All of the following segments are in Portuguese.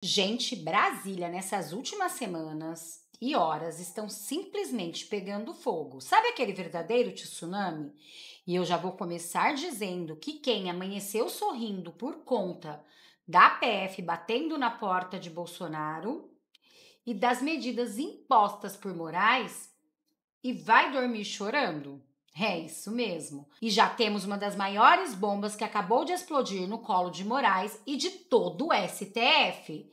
Gente, Brasília nessas últimas semanas e horas estão simplesmente pegando fogo. Sabe aquele verdadeiro tsunami? E eu já vou começar dizendo que quem amanheceu sorrindo por conta da PF batendo na porta de Bolsonaro e das medidas impostas por Moraes e vai dormir chorando? É isso mesmo. E já temos uma das maiores bombas que acabou de explodir no colo de Moraes e de todo o STF.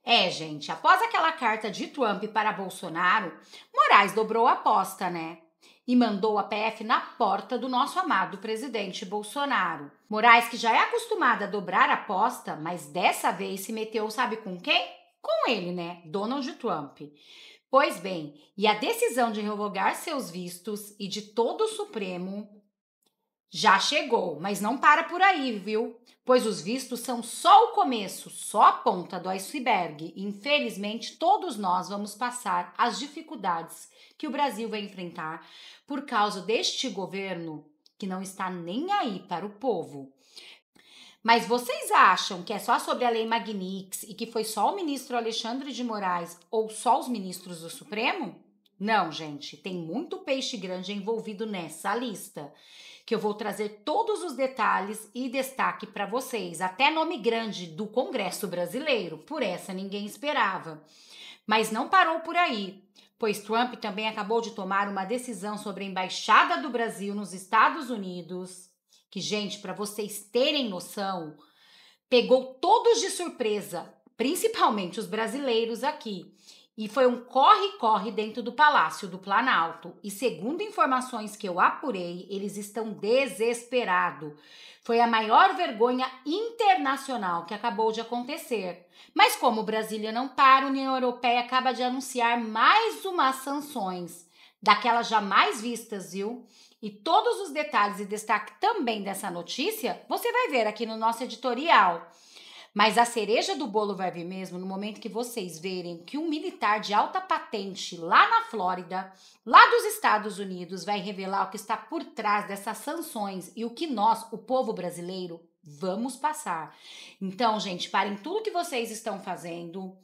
É, gente, após aquela carta de Trump para Bolsonaro, Moraes dobrou a aposta, né? E mandou a PF na porta do nosso amado presidente Bolsonaro. Moraes, que já é acostumada a dobrar a aposta, mas dessa vez se meteu, sabe com quem? Com ele, né? Donald Trump. Pois bem, e a decisão de revogar seus vistos e de todo o Supremo já chegou, mas não para por aí, viu? Pois os vistos são só o começo, só a ponta do iceberg. E, infelizmente, todos nós vamos passar as dificuldades que o Brasil vai enfrentar por causa deste governo que não está nem aí para o povo. Mas vocês acham que é só sobre a Lei Magnix e que foi só o ministro Alexandre de Moraes ou só os ministros do Supremo? Não, gente, tem muito peixe grande envolvido nessa lista, que eu vou trazer todos os detalhes e destaque para vocês, até nome grande do Congresso Brasileiro, por essa ninguém esperava. Mas não parou por aí, pois Trump também acabou de tomar uma decisão sobre a Embaixada do Brasil nos Estados Unidos, que, gente, para vocês terem noção, pegou todos de surpresa, principalmente os brasileiros aqui. E foi um corre-corre dentro do Palácio do Planalto. E segundo informações que eu apurei, eles estão desesperados. Foi a maior vergonha internacional que acabou de acontecer. Mas como Brasília não para, a União Europeia acaba de anunciar mais umas sanções, daquelas jamais vistas, viu? E todos os detalhes e destaque também dessa notícia, você vai ver aqui no nosso editorial. Mas a cereja do bolo vai vir mesmo no momento que vocês verem que um militar de alta patente lá na Flórida, lá dos Estados Unidos, vai revelar o que está por trás dessas sanções e o que nós, o povo brasileiro, vamos passar. Então, gente, parem tudo que vocês estão fazendo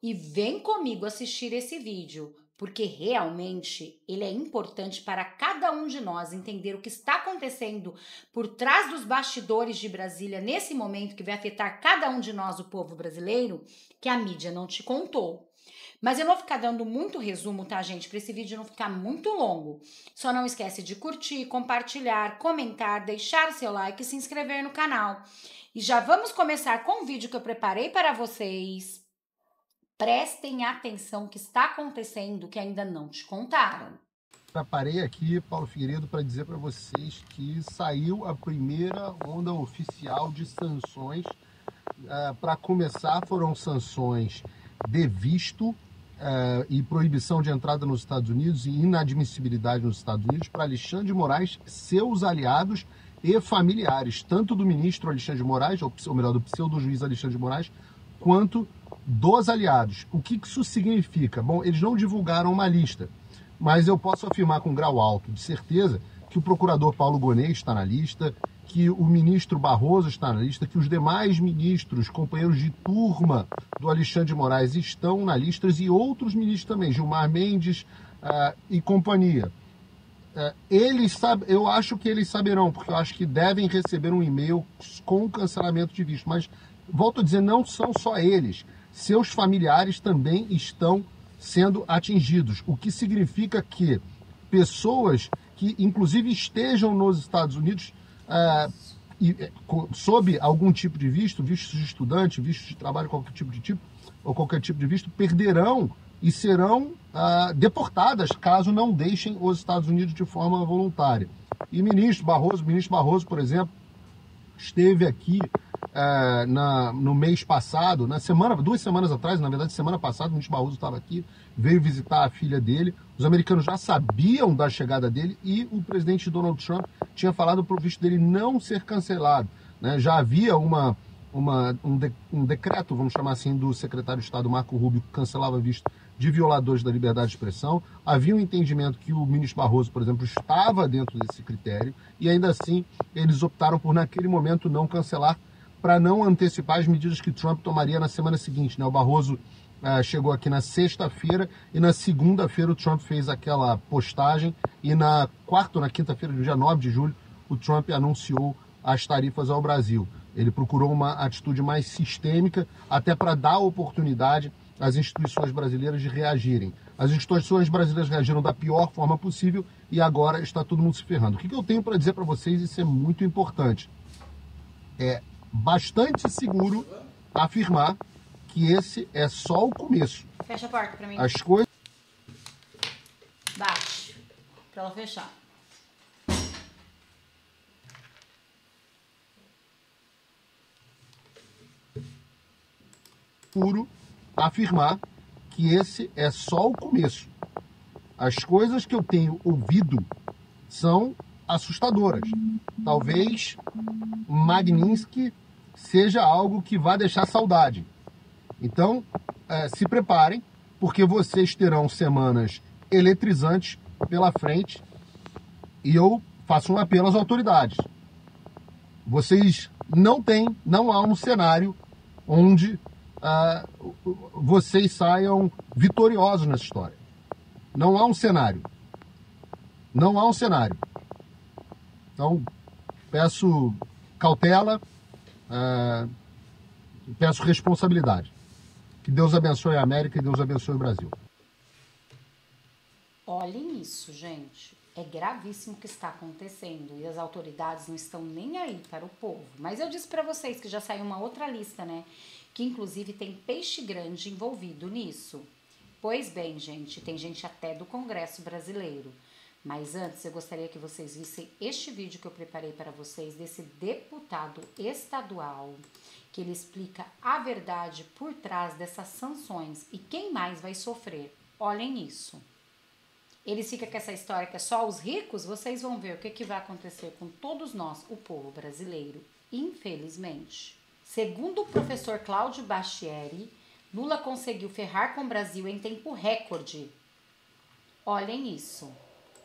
e vem comigo assistir esse vídeo, porque realmente ele é importante para cada um de nós entender o que está acontecendo por trás dos bastidores de Brasília nesse momento que vai afetar cada um de nós, o povo brasileiro, que a mídia não te contou. Mas eu vou ficar dando muito resumo, tá, gente? Para esse vídeo não ficar muito longo. Só não esquece de curtir, compartilhar, comentar, deixar o seu like e se inscrever no canal. E já vamos começar com o vídeo que eu preparei para vocês. Prestem atenção no que está acontecendo que ainda não te contaram. Preparei aqui, Paulo Figueiredo, para dizer para vocês que saiu a primeira onda oficial de sanções. Para começar, foram sanções de visto e proibição de entrada nos Estados Unidos e inadmissibilidade nos Estados Unidos para Alexandre de Moraes, seus aliados e familiares, tanto do ministro Alexandre de Moraes, ou melhor, do pseudo-juiz Alexandre de Moraes, quanto dos aliados. O que isso significa? Bom, eles não divulgaram uma lista, mas eu posso afirmar com grau alto de certeza que o procurador Paulo Gonet está na lista, que o ministro Barroso está na lista, que os demais ministros, companheiros de turma do Alexandre de Moraes estão na lista e outros ministros também, Gilmar Mendes e companhia. Eu acho que eles saberão, porque eu acho que devem receber um e-mail com cancelamento de visto, mas volto a dizer, não são só eles. Seus familiares também estão sendo atingidos, o que significa que pessoas que, inclusive, estejam nos Estados Unidos sob algum tipo de visto de estudante, visto de trabalho, qualquer tipo de visto, perderão e serão deportadas caso não deixem os Estados Unidos de forma voluntária. E o ministro Barroso, por exemplo, esteve aqui no mês passado, 2 semanas atrás, na verdade, semana passada, o ministro Barroso estava aqui, veio visitar a filha dele. Os americanos já sabiam da chegada dele e o presidente Donald Trump tinha falado para o visto dele não ser cancelado, né? Já havia um decreto, vamos chamar assim, do secretário de Estado Marco Rubio, que cancelava visto de violadores da liberdade de expressão. Havia um entendimento que o ministro Barroso, por exemplo, estava dentro desse critério e ainda assim eles optaram por, naquele momento, não cancelar para não antecipar as medidas que Trump tomaria na semana seguinte, né? O Barroso chegou aqui na sexta-feira e na segunda-feira o Trump fez aquela postagem e na quarta ou na quinta-feira, do dia 9 de julho, o Trump anunciou as tarifas ao Brasil. Ele procurou uma atitude mais sistêmica até para dar oportunidade às instituições brasileiras de reagirem. As instituições brasileiras reagiram da pior forma possível e agora está todo mundo se ferrando. O que eu tenho para dizer para vocês, isso é muito importante. É bastante seguro afirmar que esse é só o começo. Fecha a porta para mim. As coisas... Bate, para ela fechar. Puro afirmar que esse é só o começo. As coisas que eu tenho ouvido são assustadoras. Talvez Magnitsky seja algo que vai deixar saudade. Então, se preparem, porque vocês terão semanas eletrizantes pela frente e eu faço um apelo às autoridades. Vocês não há um cenário onde vocês saiam vitoriosos nessa história. Não há um cenário. Não há um cenário. Então, peço cautela, peço responsabilidade. Que Deus abençoe a América e Deus abençoe o Brasil. Olhem isso, gente. É gravíssimo o que está acontecendo e as autoridades não estão nem aí para o povo. Mas eu disse para vocês que já saiu uma outra lista, né? Que inclusive tem peixe grande envolvido nisso. Pois bem, gente, tem gente até do Congresso brasileiro. Mas antes eu gostaria que vocês vissem este vídeo que eu preparei para vocês desse deputado estadual, que ele explica a verdade por trás dessas sanções e quem mais vai sofrer. Olhem isso. Eles ficam com essa história que é só os ricos, vocês vão ver o que vai acontecer com todos nós, o povo brasileiro, infelizmente. Segundo o professor Cláudio Bastieri, Lula conseguiu ferrar com o Brasil em tempo recorde. Olhem isso.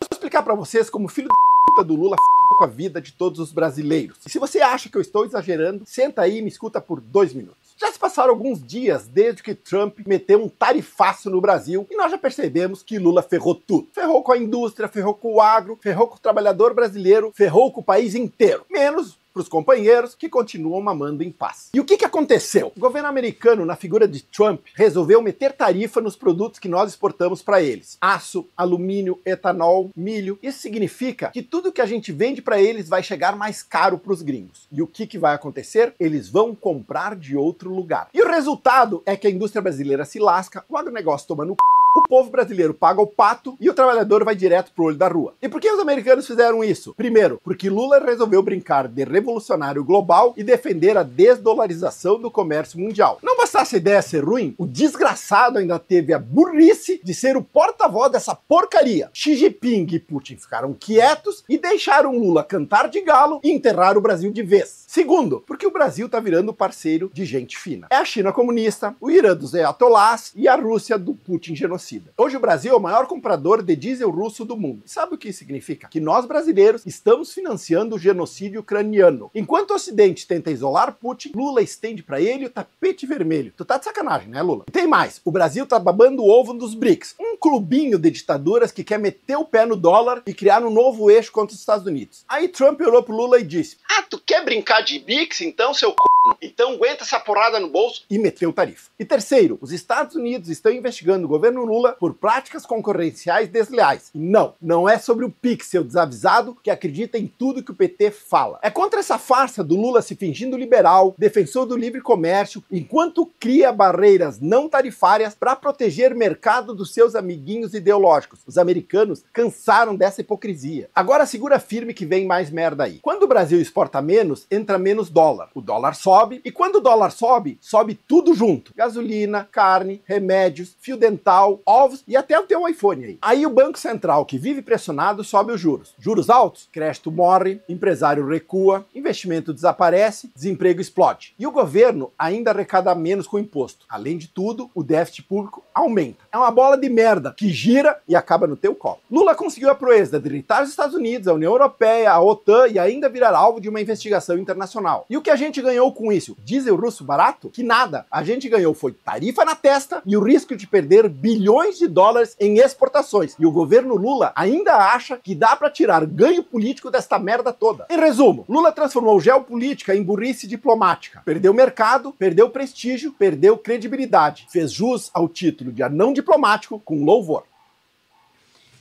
Vou explicar para vocês como filho da puta do Lula com a vida de todos os brasileiros. E se você acha que eu estou exagerando, senta aí e me escuta por 2 minutos. Já se passaram alguns dias desde que Trump meteu um tarifaço no Brasil e nós já percebemos que Lula ferrou tudo. Ferrou com a indústria, ferrou com o agro, ferrou com o trabalhador brasileiro, ferrou com o país inteiro. Menos para os companheiros que continuam mamando em paz. E o que aconteceu? O governo americano, na figura de Trump, resolveu meter tarifa nos produtos que nós exportamos para eles. Aço, alumínio, etanol, milho. Isso significa que tudo que a gente vende para eles vai chegar mais caro para os gringos. E o que vai acontecer? Eles vão comprar de outro lugar. E o resultado é que a indústria brasileira se lasca, o agronegócio toma no c... O povo brasileiro paga o pato e o trabalhador vai direto pro olho da rua. E por que os americanos fizeram isso? Primeiro, porque Lula resolveu brincar de revolucionário global e defender a desdolarização do comércio mundial. Não bastasse a ideia ser ruim, o desgraçado ainda teve a burrice de ser o porta-voz dessa porcaria. Xi Jinping e Putin ficaram quietos e deixaram Lula cantar de galo e enterrar o Brasil de vez. Segundo, porque o Brasil tá virando parceiro de gente fina. É a China comunista, o Irã dos ayatollahs e a Rússia do Putin genocida. Hoje o Brasil é o maior comprador de diesel russo do mundo. E sabe o que isso significa? Que nós brasileiros estamos financiando o genocídio ucraniano. Enquanto o Ocidente tenta isolar Putin, Lula estende para ele o tapete vermelho. Tu tá de sacanagem, né, Lula? E tem mais, o Brasil tá babando o ovo dos BRICS, um clubinho de ditaduras que quer meter o pé no dólar e criar um novo eixo contra os Estados Unidos. Aí Trump olhou pro Lula e disse: "Ah, tu quer brincar de BRICS então, seu c***? Então aguenta essa porrada no bolso", e meteu tarifa. E terceiro, os Estados Unidos estão investigando o governo Lula por práticas concorrenciais desleais. E não é sobre o pixel desavisado que acredita em tudo que o PT fala. É contra essa farsa do Lula se fingindo liberal, defensor do livre comércio, enquanto cria barreiras não tarifárias para proteger o mercado dos seus amiguinhos ideológicos. Os americanos cansaram dessa hipocrisia. Agora segura firme que vem mais merda aí. Quando o Brasil exporta menos, entra menos dólar. O dólar sobe, e quando o dólar sobe, sobe tudo junto. Gasolina, carne, remédios, fio dental, ovos e até o teu iPhone aí. Aí o Banco Central, que vive pressionado, sobe os juros. Juros altos, crédito morre, empresário recua, investimento desaparece, desemprego explode. E o governo ainda arrecada menos com o imposto. Além de tudo, o déficit público aumenta. É uma bola de merda que gira e acaba no teu colo. Lula conseguiu a proeza de irritar os Estados Unidos, a União Europeia, a OTAN e ainda virar alvo de uma investigação internacional. E o que a gente ganhou com isso? Diesel russo barato? Que nada. A gente ganhou foi tarifa na testa e o risco de perder bilhões de dólares em exportações. E o governo Lula ainda acha que dá para tirar ganho político desta merda toda. Em resumo, Lula transformou geopolítica em burrice diplomática. Perdeu mercado, perdeu prestígio, perdeu credibilidade. Fez jus ao título de anão diplomático com louvor.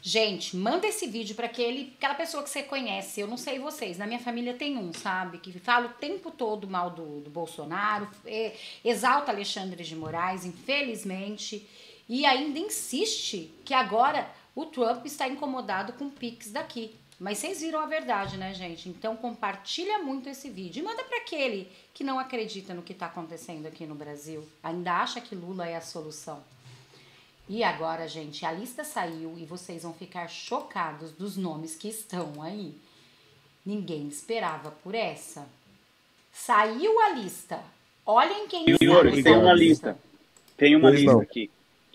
Gente, manda esse vídeo para aquela pessoa que você conhece. Eu não sei vocês, na minha família tem um, sabe? Que fala o tempo todo mal do Bolsonaro, exalta Alexandre de Moraes, infelizmente, e ainda insiste que agora o Trump está incomodado com o Pix daqui. Mas vocês viram a verdade, né, gente? Então compartilha muito esse vídeo e manda para aquele que não acredita no que está acontecendo aqui no Brasil, ainda acha que Lula é a solução. E agora, gente, a lista saiu e vocês vão ficar chocados dos nomes que estão aí. Ninguém esperava por essa. Saiu a lista. Olhem quem está nessa tem uma lista. Tem uma lista aqui.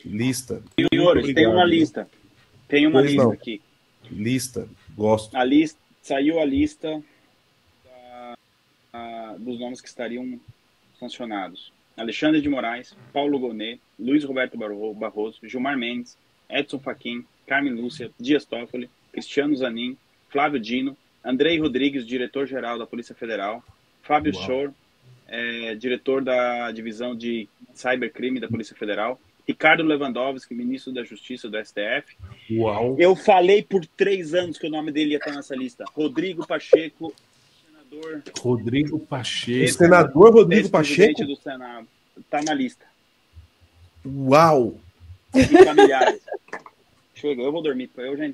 Lista. Senhores, tem uma lista. Tem uma lista aqui. Lista. Gosto. Saiu a lista dos nomes que estariam sancionados. Alexandre de Moraes, Paulo Gonet, Luiz Roberto Barroso, Gilmar Mendes, Edson Fachin, Carmen Lúcia, Dias Toffoli, Cristiano Zanin, Flávio Dino, Andrei Rodrigues, diretor-geral da Polícia Federal, Fábio Schor, diretor da Divisão de Cybercrime da Polícia Federal, Ricardo Lewandowski, ministro da Justiça do STF. Uau. Eu falei por 3 anos que o nome dele ia estar nessa lista. Rodrigo Pacheco, senador. Rodrigo Pacheco. O senador Rodrigo Pacheco? Presidente do Senado. Está na lista. Uau! E familiares. Chega, eu vou dormir. Eu já...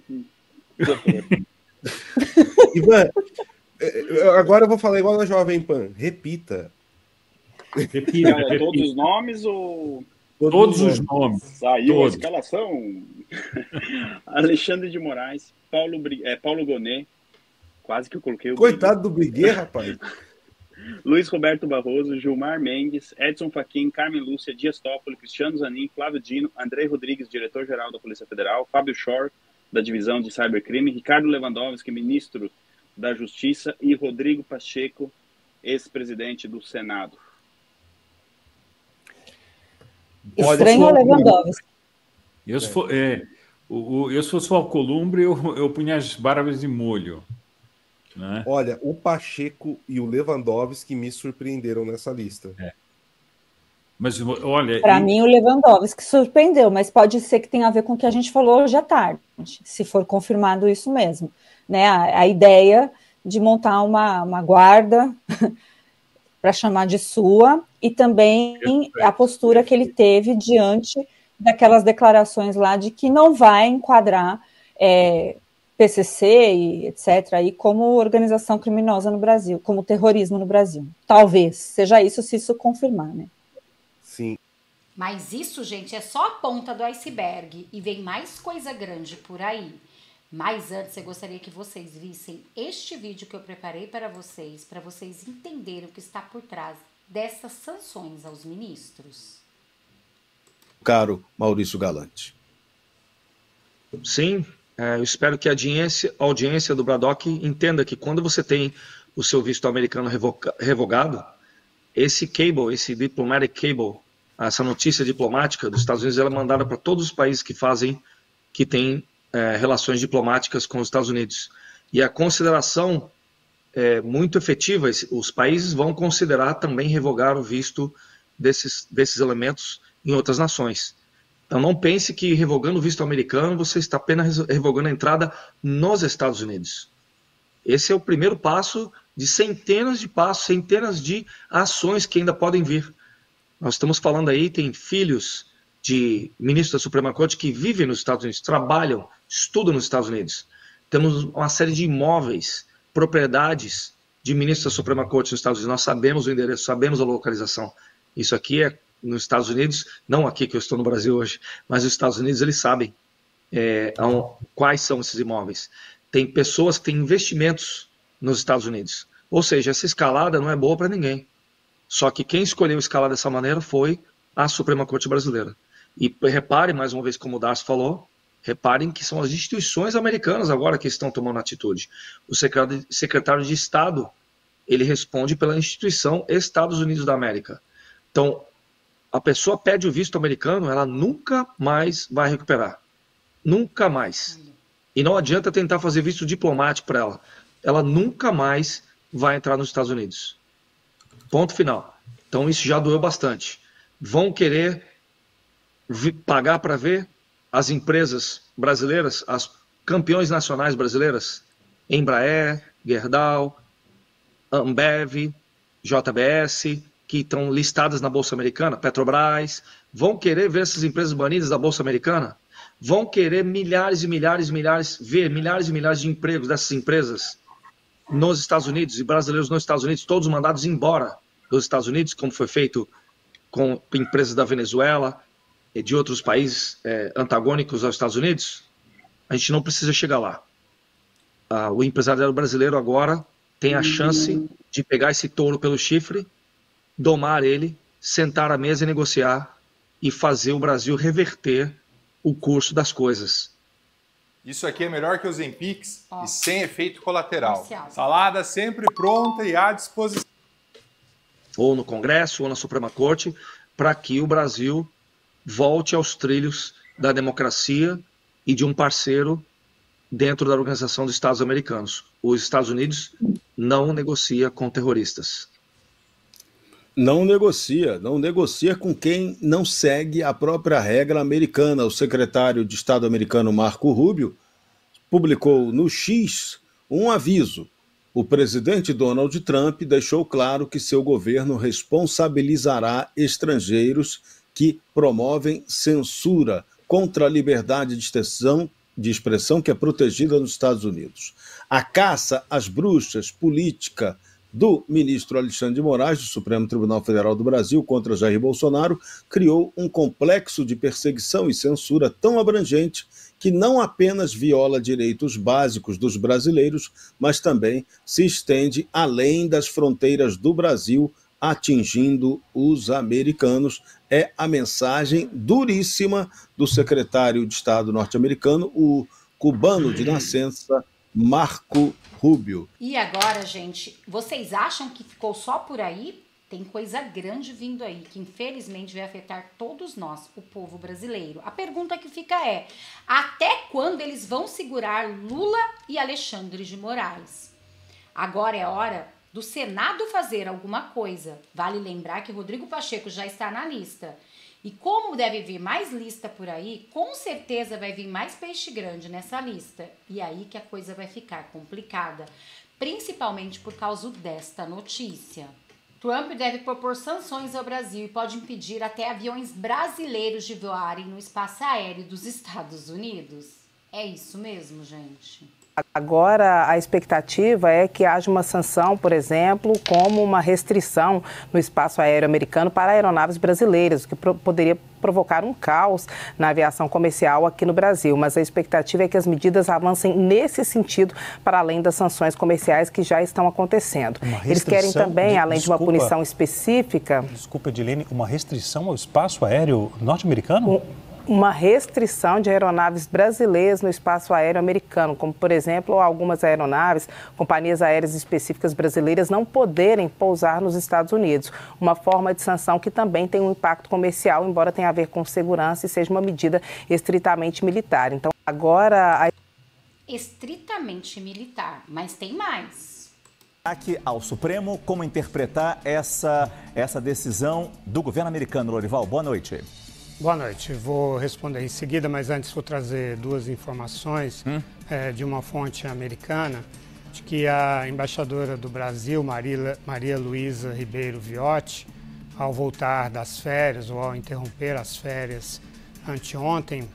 Ivan, agora eu vou falar igual na Jovem Pan. Repita. Repita. Todos os nomes ou... Todos os nomes. Saiu todos. A escalação. Alexandre de Moraes, Paulo Gonet, quase que eu coloquei o Coitado do Briguet, rapaz. Luiz Roberto Barroso, Gilmar Mendes, Edson Fachin, Carmen Lúcia, Dias Toffoli, Cristiano Zanin, Flávio Dino, Andrei Rodrigues, diretor-geral da Polícia Federal, Fábio Schor, da Divisão de Cybercrime, Ricardo Lewandowski, ministro da Justiça, e Rodrigo Pacheco, ex-presidente do Senado. Estranho o Lewandowski. Eu se fosse o Alcolumbre, eu punha as barbas de molho. Né? Olha, o Pacheco e o Lewandowski me surpreenderam nessa lista. Mas olha... Para mim, o Lewandowski surpreendeu, mas pode ser que tenha a ver com o que a gente falou hoje à tarde, se for confirmado isso mesmo. Né? A ideia de montar uma guarda para chamar de sua, e também a postura que ele teve diante daquelas declarações lá de que não vai enquadrar PCC e etc. aí como organização criminosa no Brasil, como terrorismo no Brasil. Talvez seja isso, se isso confirmar, né? Sim. Mas isso, gente, é só a ponta do iceberg e vem mais coisa grande por aí. Mas antes, eu gostaria que vocês vissem este vídeo que eu preparei para vocês entenderem o que está por trás dessas sanções aos ministros. Caro Maurício Galante. Sim, eu espero que a audiência do Braddock entenda que quando você tem o seu visto americano revogado, esse cable, esse diplomatic cable, essa notícia diplomática dos Estados Unidos, ela é mandada para todos os países que têm relações diplomáticas com os Estados Unidos. E a consideração é muito efetiva. Os países vão considerar também revogar o visto desses elementos em outras nações. Então não pense que revogando o visto americano você está apenas revogando a entrada nos Estados Unidos. Esse é o primeiro passo de centenas de passos, centenas de ações que ainda podem vir. Nós estamos falando aí, tem filhos de ministros da Suprema Corte que vivem nos Estados Unidos, trabalham, estudam nos Estados Unidos. Temos uma série de imóveis, propriedades de ministros da Suprema Corte nos Estados Unidos. Nós sabemos o endereço, sabemos a localização. Isso aqui é nos Estados Unidos, não aqui que eu estou no Brasil hoje, mas os Estados Unidos eles sabem quais são esses imóveis. Tem pessoas que têm investimentos nos Estados Unidos. Ou seja, essa escalada não é boa para ninguém. Só que quem escolheu escalar dessa maneira foi a Suprema Corte Brasileira. E reparem, mais uma vez, como o Darcy falou, reparem que são as instituições americanas agora que estão tomando atitude. O secretário de Estado ele responde pela instituição Estados Unidos da América. Então, a pessoa pede o visto americano, ela nunca mais vai recuperar. Nunca mais. E não adianta tentar fazer visto diplomático para ela. Ela nunca mais vai entrar nos Estados Unidos. Ponto final. Então isso já doeu bastante. Vão querer pagar para ver as empresas brasileiras, as campeões nacionais brasileiras, Embraer, Gerdau, Ambev, JBS, que estão listadas na Bolsa Americana, Petrobras, vão querer ver essas empresas banidas da Bolsa Americana? Vão querer milhares e milhares de empregos dessas empresas nos Estados Unidos e brasileiros nos Estados Unidos, todos mandados embora dos Estados Unidos, como foi feito com empresas da Venezuela e de outros países antagônicos aos Estados Unidos? A gente não precisa chegar lá. O empresariado brasileiro agora tem a chance de pegar esse touro pelo chifre, domar ele, sentar à mesa e negociar e fazer o Brasil reverter o curso das coisas. Isso aqui é melhor que os Ozempics e sem efeito colateral. Salada sempre pronta e à disposição. Ou no Congresso, ou na Suprema Corte, para que o Brasil volte aos trilhos da democracia e de um parceiro dentro da Organização dos Estados Americanos. Os Estados Unidos não negocia com terroristas. Não negocia com quem não segue a própria regra americana. O secretário de Estado americano Marco Rubio publicou no X um aviso. O presidente Donald Trump deixou claro que seu governo responsabilizará estrangeiros que promovem censura contra a liberdade de expressão que é protegida nos Estados Unidos. A caça às bruxas política do ministro Alexandre de Moraes, do Supremo Tribunal Federal do Brasil, contra Jair Bolsonaro, criou um complexo de perseguição e censura tão abrangente que não apenas viola direitos básicos dos brasileiros, mas também se estende além das fronteiras do Brasil, atingindo os americanos. É a mensagem duríssima do secretário de Estado norte-americano, o cubano de nascença, Marco Rubio. E agora, gente, vocês acham que ficou só por aí? Tem coisa grande vindo aí, que infelizmente vai afetar todos nós, o povo brasileiro. A pergunta que fica é, até quando eles vão segurar Lula e Alexandre de Moraes? Agora é hora do Senado fazer alguma coisa. Vale lembrar que Rodrigo Pacheco já está na lista. E como deve vir mais lista por aí, com certeza vai vir mais peixe grande nessa lista. E aí que a coisa vai ficar complicada, principalmente por causa desta notícia. Trump deve propor sanções ao Brasil e pode impedir até aviões brasileiros de voarem no espaço aéreo dos Estados Unidos. É isso mesmo, gente? Agora, a expectativa é que haja uma sanção, por exemplo, como uma restrição no espaço aéreo americano para aeronaves brasileiras, o que poderia provocar um caos na aviação comercial aqui no Brasil. Mas a expectativa é que as medidas avancem nesse sentido, para além das sanções comerciais que já estão acontecendo. Eles querem também, além de uma punição específica... Desculpa, Edilene, uma restrição ao espaço aéreo norte-americano? Uma restrição de aeronaves brasileiras no espaço aéreo americano, como, por exemplo, algumas aeronaves, companhias aéreas específicas brasileiras não poderem pousar nos Estados Unidos. Uma forma de sanção que também tem um impacto comercial, embora tenha a ver com segurança e seja uma medida estritamente militar. Então, agora... Estritamente militar, mas tem mais. Aqui ao Supremo, como interpretar essa decisão do governo americano, Lorival? Boa noite. Boa noite. Vou responder em seguida, mas antes vou trazer duas informações de uma fonte americana, de que a embaixadora do Brasil, Maria Luísa Ribeiro Viotti, ao voltar das férias ou ao interromper as férias anteontem,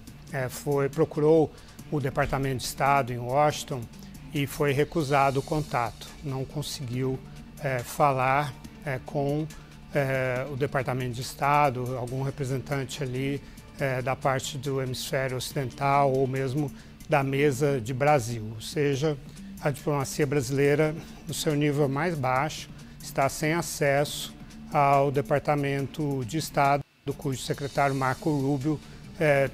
procurou o Departamento de Estado em Washington e foi recusado o contato. Não conseguiu falar com o Departamento de Estado, algum representante ali da parte do hemisfério ocidental ou mesmo da mesa de Brasil. Ou seja, a diplomacia brasileira, no seu nível mais baixo, está sem acesso ao Departamento de Estado, cujo secretário Marco Rubio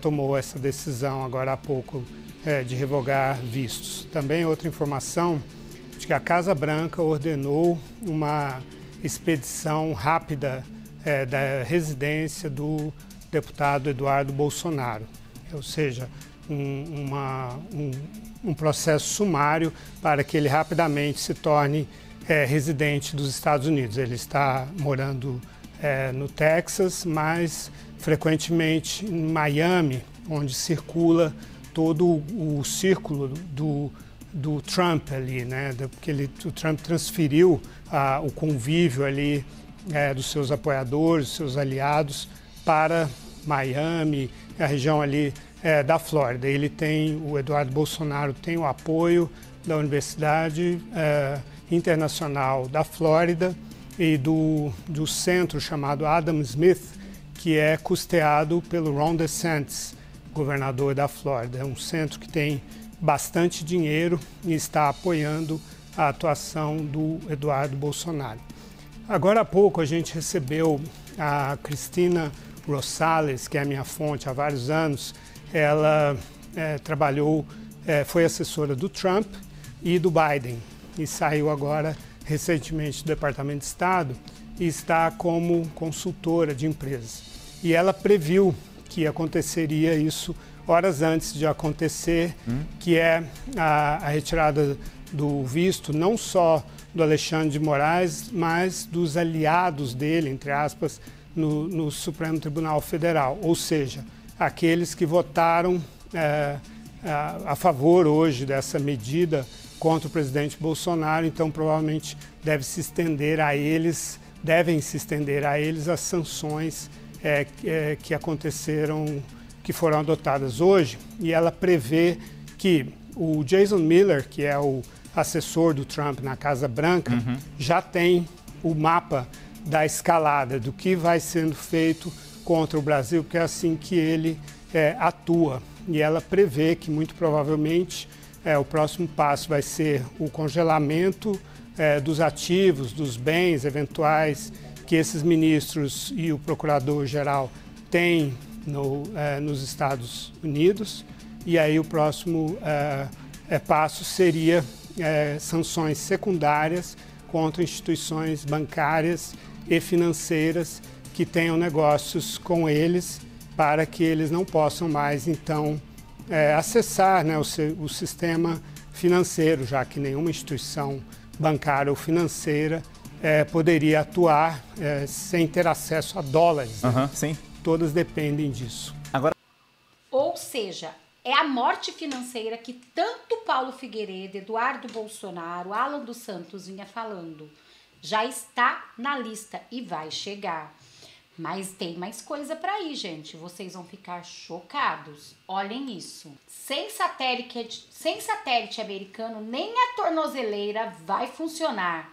tomou essa decisão agora há pouco de revogar vistos. Também outra informação de que a Casa Branca ordenou uma expedição rápida da residência do deputado Eduardo Bolsonaro, ou seja, um processo sumário para que ele rapidamente se torne residente dos Estados Unidos. Ele está morando no Texas, mas frequentemente em Miami, onde circula todo o círculo do Trump ali, né? Porque o Trump transferiu o convívio ali dos seus apoiadores, dos seus aliados para Miami, a região ali da Flórida. O Eduardo Bolsonaro tem o apoio da Universidade Internacional da Flórida e do centro chamado Adam Smith, que é custeado pelo Ron DeSantis, governador da Flórida. É um centro que tem bastante dinheiro e está apoiando a atuação do Eduardo Bolsonaro. Agora há pouco a gente recebeu a Cristina Rosales, que é a minha fonte há vários anos. Ela trabalhou, foi assessora do Trump e do Biden e saiu agora recentemente do Departamento de Estado e está como consultora de empresas. E ela previu que aconteceria isso horas antes de acontecer, que é a retirada do visto, não só do Alexandre de Moraes, mas dos aliados dele, entre aspas, no Supremo Tribunal Federal, ou seja, aqueles que votaram a favor hoje dessa medida contra o presidente Bolsonaro. Então provavelmente devem se estender a eles as sanções que aconteceram, que foram adotadas hoje, e ela prevê que o Jason Miller, que é o assessor do Trump na Casa Branca, já tem o mapa da escalada, do que vai sendo feito contra o Brasil, porque é assim que ele atua. E ela prevê que, muito provavelmente, o próximo passo vai ser o congelamento dos ativos, dos bens eventuais que esses ministros e o procurador-geral têm nos Estados Unidos. E aí o próximo passo seria sanções secundárias contra instituições bancárias e financeiras que tenham negócios com eles, para que eles não possam mais, então, acessar, né, o sistema financeiro, já que nenhuma instituição bancária ou financeira poderia atuar sem ter acesso a dólares. Né? Sim. Todas dependem disso. Agora... Ou seja, é a morte financeira que tanto Paulo Figueiredo, Eduardo Bolsonaro, Alan dos Santos vinha falando. Já está na lista e vai chegar. Mas tem mais coisa para ir, gente. Vocês vão ficar chocados. Olhem isso. Sem satélite americano, nem a tornozeleira vai funcionar.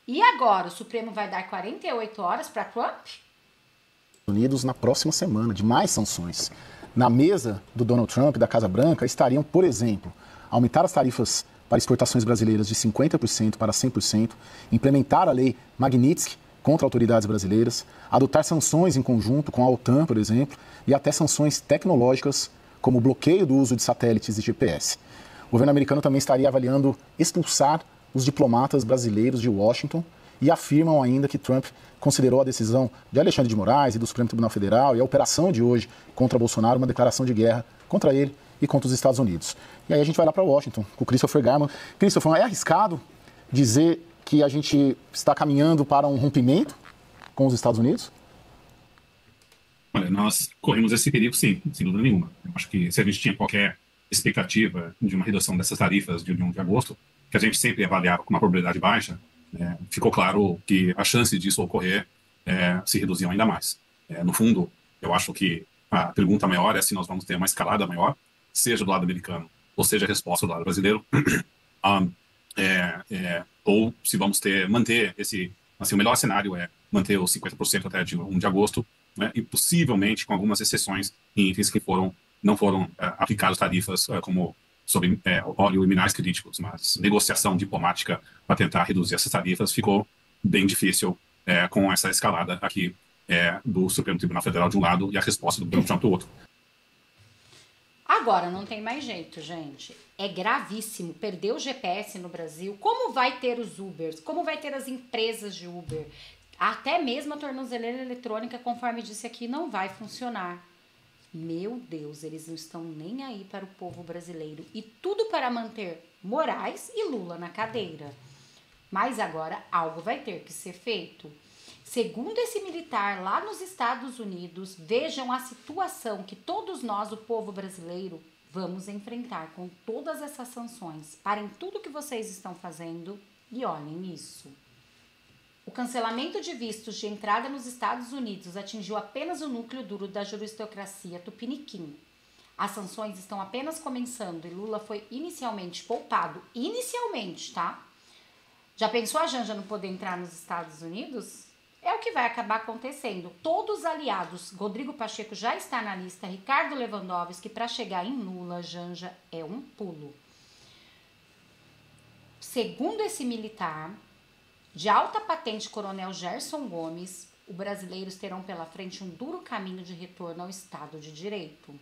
E agora, o Supremo vai dar 48 horas para Trump? Unidos na próxima semana de mais sanções. Na mesa do Donald Trump e da Casa Branca estariam, por exemplo, aumentar as tarifas para exportações brasileiras de 50% para 100%, implementar a lei Magnitsky contra autoridades brasileiras, adotar sanções em conjunto com a OTAN, por exemplo, e até sanções tecnológicas, como o bloqueio do uso de satélites e GPS. O governo americano também estaria avaliando expulsar os diplomatas brasileiros de Washington e afirmam ainda que Trump considerou a decisão de Alexandre de Moraes e do Supremo Tribunal Federal e a operação de hoje contra Bolsonaro uma declaração de guerra contra ele e contra os Estados Unidos. E aí a gente vai lá para Washington com o Christopher Garman. Christopher, é arriscado dizer que a gente está caminhando para um rompimento com os Estados Unidos? Olha, nós corremos esse perigo, sim, sem dúvida nenhuma. Eu acho que se a gente tinha qualquer expectativa de uma redução dessas tarifas de 1 de agosto, que a gente sempre avaliava com uma probabilidade baixa, ficou claro que a chance disso ocorrer se reduziam ainda mais. No fundo, eu acho que a pergunta maior é se nós vamos ter uma escalada maior, seja do lado americano ou seja a resposta do lado brasileiro, ou se vamos manter esse... Assim, o melhor cenário é manter os 50% até de 1 de agosto, né, e possivelmente com algumas exceções em itens que não foram aplicadas tarifas como sobre óleo e minerais críticos, mas negociação diplomática para tentar reduzir essas tarifas ficou bem difícil com essa escalada aqui do Supremo Tribunal Federal de um lado e a resposta do Donald Trump do outro. Agora não tem mais jeito, gente. É gravíssimo perder o GPS no Brasil. Como vai ter os Ubers? Como vai ter as empresas de Uber? Até mesmo a tornozeleira eletrônica, conforme disse aqui, não vai funcionar. Meu Deus, eles não estão nem aí para o povo brasileiro. E tudo para manter Moraes e Lula na cadeira. Mas agora algo vai ter que ser feito. Segundo esse militar lá nos Estados Unidos, vejam a situação que todos nós, o povo brasileiro, vamos enfrentar com todas essas sanções. Parem tudo que vocês estão fazendo e olhem isso. O cancelamento de vistos de entrada nos Estados Unidos atingiu apenas o núcleo duro da juristocracia tupiniquim. As sanções estão apenas começando e Lula foi inicialmente poupado. Inicialmente, tá? Já pensou a Janja não poder entrar nos Estados Unidos? É o que vai acabar acontecendo. Todos aliados, Rodrigo Pacheco já está na lista, Ricardo Lewandowski, para chegar em Lula, Janja, é um pulo. Segundo esse militar, de alta patente Coronel Gerson Gomes, os brasileiros terão pela frente um duro caminho de retorno ao Estado de Direito.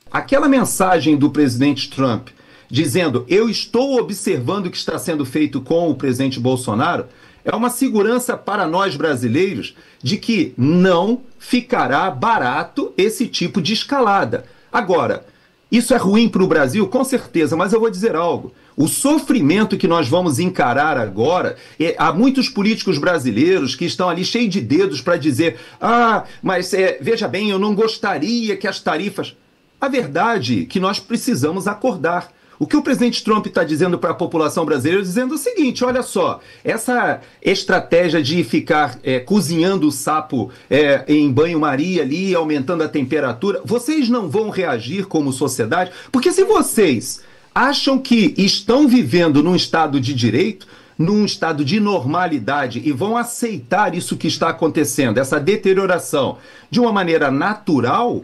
Aquela mensagem do presidente Trump dizendo: eu estou observando o que está sendo feito com o presidente Bolsonaro, é uma segurança para nós brasileiros de que não ficará barato esse tipo de escalada. Agora, isso é ruim para o Brasil? Com certeza, mas eu vou dizer algo. O sofrimento que nós vamos encarar agora, há muitos políticos brasileiros que estão ali cheios de dedos para dizer: mas veja bem, eu não gostaria que as tarifas... A verdade é que nós precisamos acordar. O que o presidente Trump está dizendo para a população brasileira, dizendo o seguinte: olha só, essa estratégia de ficar cozinhando o sapo em banho-maria ali, aumentando a temperatura, vocês não vão reagir como sociedade, porque se vocês acham que estão vivendo num estado de direito, num estado de normalidade, e vão aceitar isso que está acontecendo, essa deterioração, de uma maneira natural,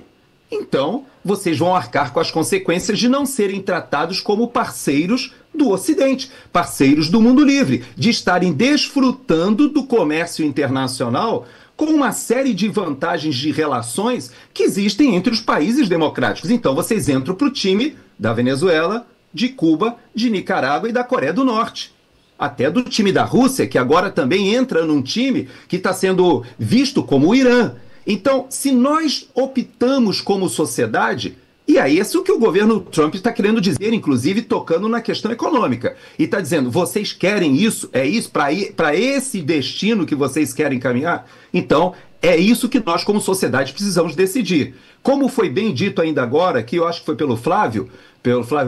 então vocês vão arcar com as consequências de não serem tratados como parceiros do Ocidente, parceiros do mundo livre, de estarem desfrutando do comércio internacional com uma série de vantagens de relações que existem entre os países democráticos. Então vocês entram para o time da Venezuela, de Cuba, de Nicarágua e da Coreia do Norte. Até do time da Rússia, que agora também entra num time que está sendo visto como o Irã. Então, se nós optamos como sociedade, e é isso que o governo Trump está querendo dizer, inclusive tocando na questão econômica, e está dizendo: vocês querem isso? É isso? Para esse destino que vocês querem caminhar? Então, é isso que nós como sociedade precisamos decidir. Como foi bem dito ainda agora, que eu acho que foi pelo Flávio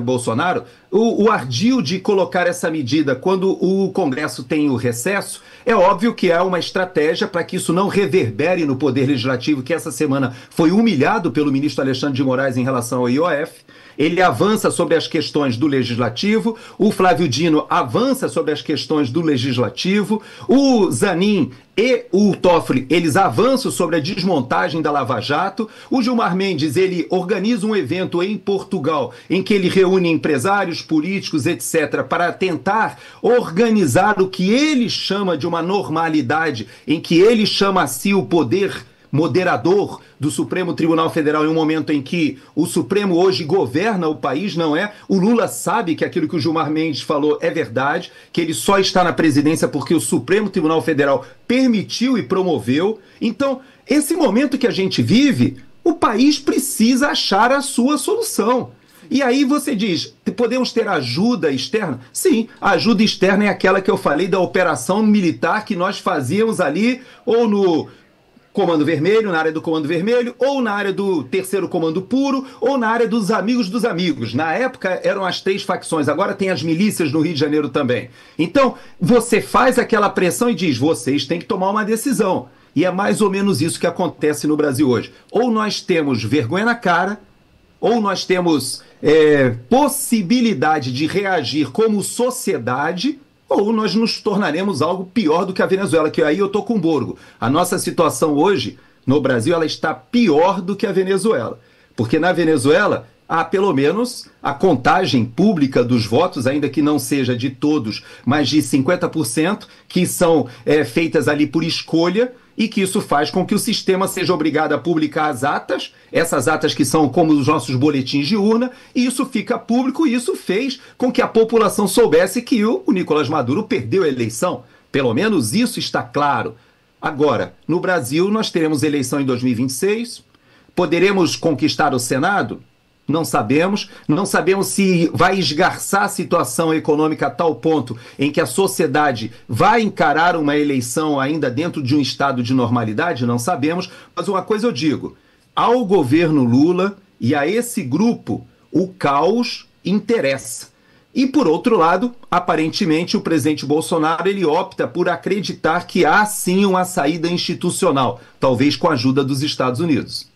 Bolsonaro, o ardil de colocar essa medida quando o Congresso tem o recesso, é óbvio que é uma estratégia para que isso não reverbere no Poder Legislativo, que essa semana foi humilhado pelo ministro Alexandre de Moraes em relação ao IOF. Ele avança sobre as questões do Legislativo, o Flávio Dino avança sobre as questões do Legislativo, o Zanin e o Toffoli, eles avançam sobre a desmontagem da Lava Jato, o Gilmar Mendes, ele organiza um evento em Portugal, em que ele reúne empresários, políticos, etc., para tentar organizar o que ele chama de uma normalidade, em que ele chama a si o poder moderador do Supremo Tribunal Federal, em um momento em que o Supremo hoje governa o país, não é? O Lula sabe que aquilo que o Gilmar Mendes falou é verdade, que ele só está na presidência porque o Supremo Tribunal Federal permitiu e promoveu. Então, esse momento que a gente vive, o país precisa achar a sua solução. E aí você diz: podemos ter ajuda externa? Sim, a ajuda externa é aquela que eu falei da operação militar que nós fazíamos ali, ou no Comando Vermelho, na área do Comando Vermelho, ou na área do Terceiro Comando Puro, ou na área dos Amigos dos Amigos. Na época eram as 3 facções, agora tem as milícias no Rio de Janeiro também. Então, você faz aquela pressão e diz: vocês têm que tomar uma decisão. E é mais ou menos isso que acontece no Brasil hoje. Ou nós temos vergonha na cara, ou nós temos possibilidade de reagir como sociedade, ou nós nos tornaremos algo pior do que a Venezuela, que aí eu tô com o Borgo. A nossa situação hoje, no Brasil, ela está pior do que a Venezuela. Porque na Venezuela, há pelo menos a contagem pública dos votos, ainda que não seja de todos, mas de 50%, que são feitas ali por escolha, e que isso faz com que o sistema seja obrigado a publicar as atas, essas atas que são como os nossos boletins de urna, e isso fica público, e isso fez com que a população soubesse que o Nicolás Maduro perdeu a eleição. Pelo menos isso está claro. Agora, no Brasil, nós teremos eleição em 2026, poderemos conquistar o Senado? Não sabemos. Não sabemos se vai esgarçar a situação econômica a tal ponto em que a sociedade vai encarar uma eleição ainda dentro de um estado de normalidade. Não sabemos. Mas uma coisa eu digo, ao governo Lula e a esse grupo, o caos interessa. E, por outro lado, aparentemente, o presidente Bolsonaro ele opta por acreditar que há sim uma saída institucional, talvez com a ajuda dos Estados Unidos.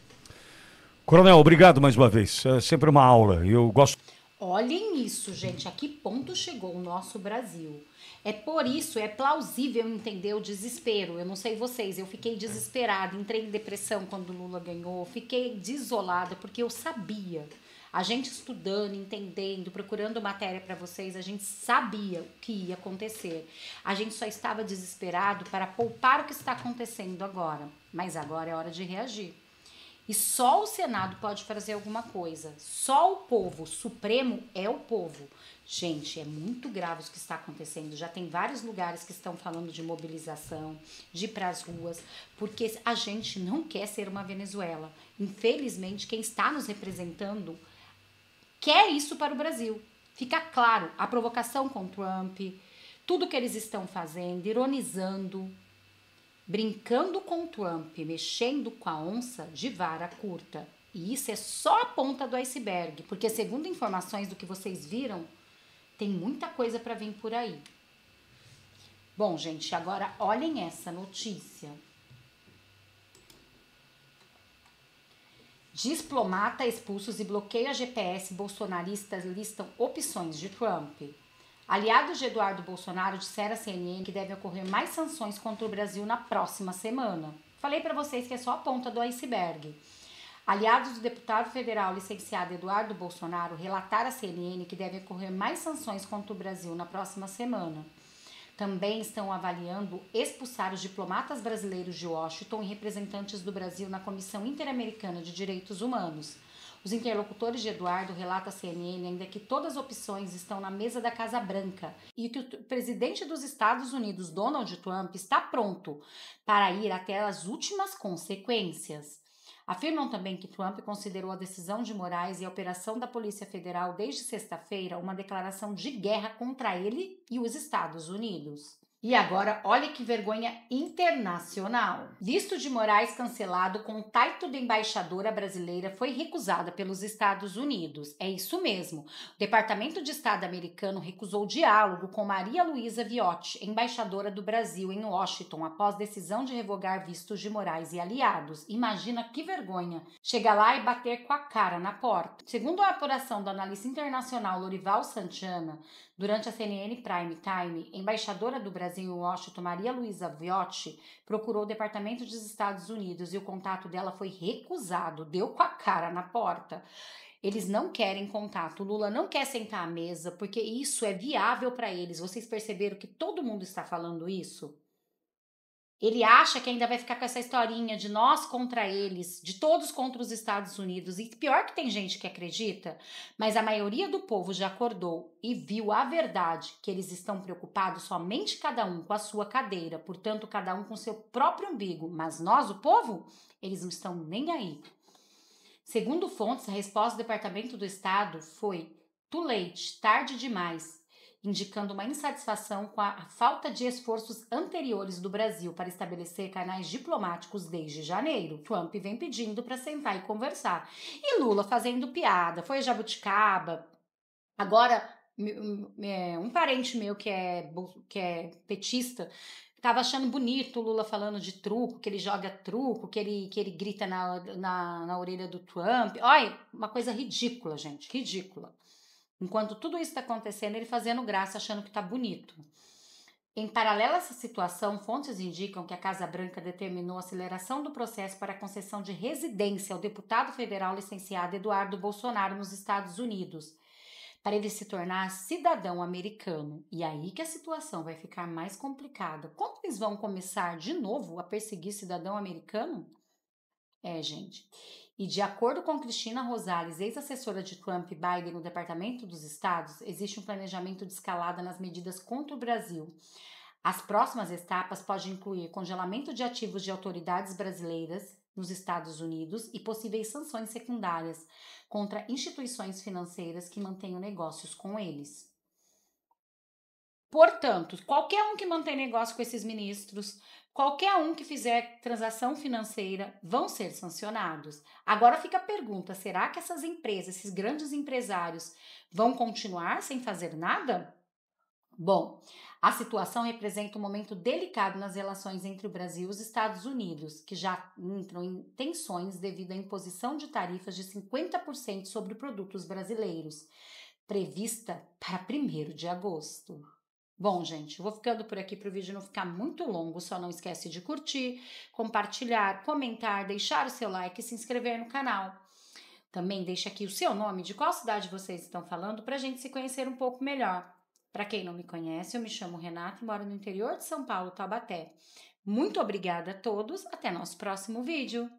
Coronel, obrigado mais uma vez. É sempre uma aula. Eu gosto. Olhem isso, gente. A que ponto chegou o nosso Brasil? É por isso, é plausível entender o desespero. Eu não sei vocês, eu fiquei desesperada, entrei em depressão quando o Lula ganhou, fiquei desolada porque eu sabia. A gente estudando, entendendo, procurando matéria para vocês, a gente sabia o que ia acontecer. A gente só estava desesperado para poupar o que está acontecendo agora. Mas agora é hora de reagir. E só o Senado pode fazer alguma coisa. Só o povo, o Supremo é o povo. Gente, é muito grave o que está acontecendo. Já tem vários lugares que estão falando de mobilização, de ir para as ruas, porque a gente não quer ser uma Venezuela. Infelizmente, quem está nos representando quer isso para o Brasil. Fica claro, a provocação com Trump, tudo que eles estão fazendo, ironizando, brincando com Trump, mexendo com a onça de vara curta. E isso é só a ponta do iceberg, porque segundo informações do que vocês viram, tem muita coisa para vir por aí. Bom, gente, agora olhem essa notícia. Diplomata expulsos e bloqueia GPS. Bolsonaristas listam opções de Trump. Aliados de Eduardo Bolsonaro disseram à CNN que devem ocorrer mais sanções contra o Brasil na próxima semana. Falei para vocês que é só a ponta do iceberg. Aliados do deputado federal licenciado Eduardo Bolsonaro relataram à CNN que devem ocorrer mais sanções contra o Brasil na próxima semana. Também estão avaliando expulsar os diplomatas brasileiros de Washington e representantes do Brasil na Comissão Interamericana de Direitos Humanos. Os interlocutores de Eduardo relatam à CNN ainda que todas as opções estão na mesa da Casa Branca e que o presidente dos Estados Unidos, Donald Trump, está pronto para ir até as últimas consequências. Afirmam também que Trump considerou a decisão de Moraes e a operação da Polícia Federal desde sexta-feira uma declaração de guerra contra ele e os Estados Unidos. E agora, olha que vergonha internacional. Visto de Moraes cancelado com o título de embaixadora brasileira foi recusada pelos Estados Unidos. É isso mesmo. O Departamento de Estado americano recusou o diálogo com Maria Luísa Viotti, embaixadora do Brasil em Washington, após decisão de revogar vistos de Moraes e aliados. Imagina que vergonha. Chegar lá e bater com a cara na porta. Segundo a apuração do analista internacional Lorival Santana, durante a CNN Prime Time, a embaixadora do Brasil em Washington, Maria Luísa Viotti, procurou o Departamento dos Estados Unidos e o contato dela foi recusado, deu com a cara na porta. Eles não querem contato, o Lula não quer sentar à mesa, porque isso é viável para eles. Vocês perceberam que todo mundo está falando isso? Ele acha que ainda vai ficar com essa historinha de nós contra eles, de todos contra os Estados Unidos. E pior que tem gente que acredita, mas a maioria do povo já acordou e viu a verdade, que eles estão preocupados somente cada um com a sua cadeira, portanto cada um com seu próprio umbigo. Mas nós, o povo, eles não estão nem aí. Segundo fontes, a resposta do Departamento do Estado foi too late, tarde demais, indicando uma insatisfação com a falta de esforços anteriores do Brasil para estabelecer canais diplomáticos desde janeiro. Trump vem pedindo para sentar e conversar. E Lula fazendo piada, foi jabuticaba. Agora, um parente meu que é petista estava achando bonito o Lula falando de truco, que ele joga truco, que ele grita na orelha do Trump. Olha, uma coisa ridícula, gente, ridícula. Enquanto tudo isso está acontecendo, ele fazendo graça, achando que está bonito. Em paralelo a essa situação, fontes indicam que a Casa Branca determinou a aceleração do processo para a concessão de residência ao deputado federal licenciado Eduardo Bolsonaro nos Estados Unidos. para ele se tornar cidadão americano. E aí que a situação vai ficar mais complicada. Como eles vão começar de novo a perseguir cidadão americano? Gente. E de acordo com Cristina Rosales, ex-assessora de Trump e Biden no Departamento dos Estados, existe um planejamento de escalada nas medidas contra o Brasil. As próximas etapas podem incluir congelamento de ativos de autoridades brasileiras nos Estados Unidos e possíveis sanções secundárias contra instituições financeiras que mantenham negócios com eles. Portanto, qualquer um que mantém negócio com esses ministros, qualquer um que fizer transação financeira, vão ser sancionados. Agora fica a pergunta, será que essas empresas, esses grandes empresários, vão continuar sem fazer nada? Bom, a situação representa um momento delicado nas relações entre o Brasil e os Estados Unidos, que já entram em tensões devido à imposição de tarifas de 50% sobre produtos brasileiros, prevista para 1º de agosto. Bom, gente, eu vou ficando por aqui para o vídeo não ficar muito longo, só não esquece de curtir, compartilhar, comentar, deixar o seu like e se inscrever no canal. Também deixa aqui o seu nome, de qual cidade vocês estão falando, para a gente se conhecer um pouco melhor. Para quem não me conhece, eu me chamo Renata e moro no interior de São Paulo, Taubaté. Muito obrigada a todos, até nosso próximo vídeo!